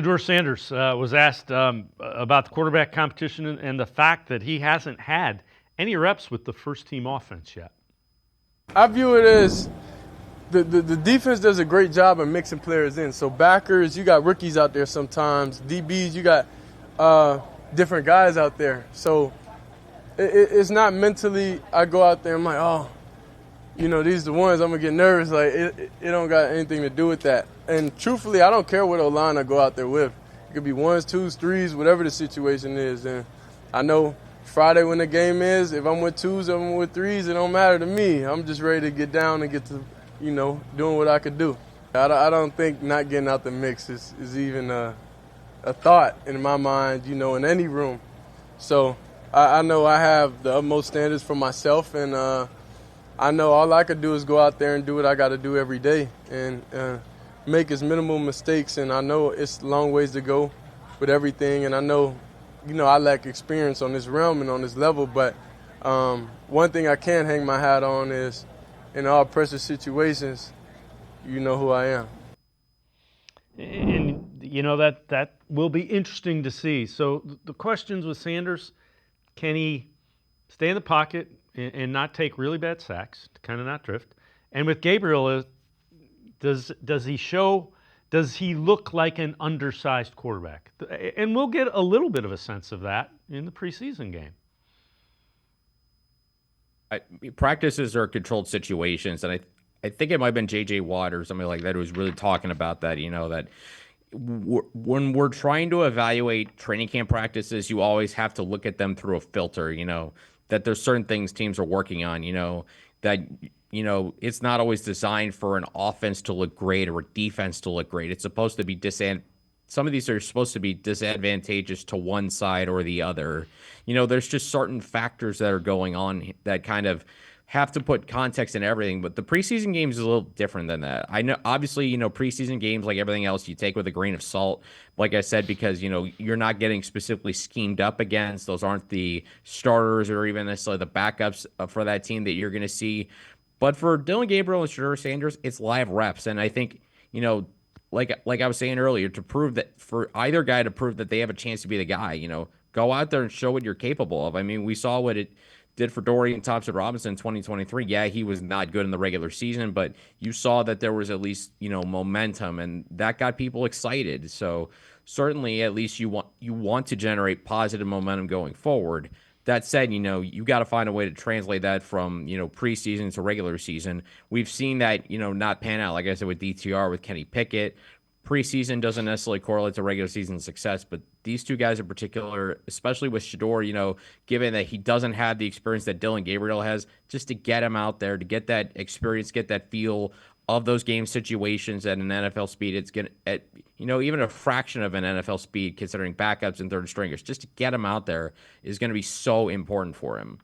Shedeur Sanders was asked about the quarterback competition and the fact that he hasn't had any reps with the first-team offense yet. I view it as the defense does a great job of mixing players in. So backers, you got rookies out there sometimes. DBs, you got different guys out there. So it's not mentally I go out there and I'm like, oh, these are the ones I'm going to get nervous. Like, it don't got anything to do with that. And truthfully, I don't care what O-line I go out there with. It could be ones, twos, threes, whatever the situation is. And I know Friday when the game is, if I'm with twos or I'm with threes, it don't matter to me. I'm just ready to get down and get to, doing what I could do. I don't think not getting out the mix is even a thought in my mind, in any room. So I know I have the utmost standards for myself, and I know all I could do is go out there and do what I got to do every day and make as minimal mistakes. And I know it's a long ways to go with everything. And I know, I lack experience on this realm and on this level. But one thing I can hang my hat on is in all pressure situations, you know who I am. And, that will be interesting to see. So the questions with Sanders, can he stay in the pocket and not take really bad sacks, to kind of not drift? And with Gabriel, does he look like an undersized quarterback? And we'll get a little bit of a sense of that in the preseason game. Practices are controlled situations, and I think it might have been J.J. Watt or somebody like that who was really talking about that, that when we're trying to evaluate training camp practices, you always have to look at them through a filter, that there's certain things teams are working on, that, it's not always designed for an offense to look great or a defense to look great. It's supposed to be some of these are supposed to be disadvantageous to one side or the other. There's just certain factors that are going on that kind of have to put context in everything, but the preseason game is a little different than that. I know, obviously, preseason games, like everything else, you take with a grain of salt, like I said, because, you're not getting specifically schemed up against. Those aren't the starters or even necessarily the backups for that team that you're going to see. But for Dillon Gabriel and Shedeur Sanders, it's live reps. And I think, like I was saying earlier, to prove that for either guy to prove that they have a chance to be the guy, go out there and show what you're capable of. I mean, we saw what it did for Dorian Thompson-Robinson in 2023. Yeah, he was not good in the regular season, but you saw that there was at least, momentum, and that got people excited. So certainly, at least you want to generate positive momentum going forward. That said, you got to find a way to translate that from, preseason to regular season. We've seen that, not pan out, like I said, with DTR, with Kenny Pickett. Preseason doesn't necessarily correlate to regular season success, but these two guys in particular, especially with Shedeur, given that he doesn't have the experience that Dillon Gabriel has, just to get him out there, to get that experience, get that feel of those game situations at an NFL speed, it's going to, even a fraction of an NFL speed, considering backups and third stringers, just to get him out there is going to be so important for him.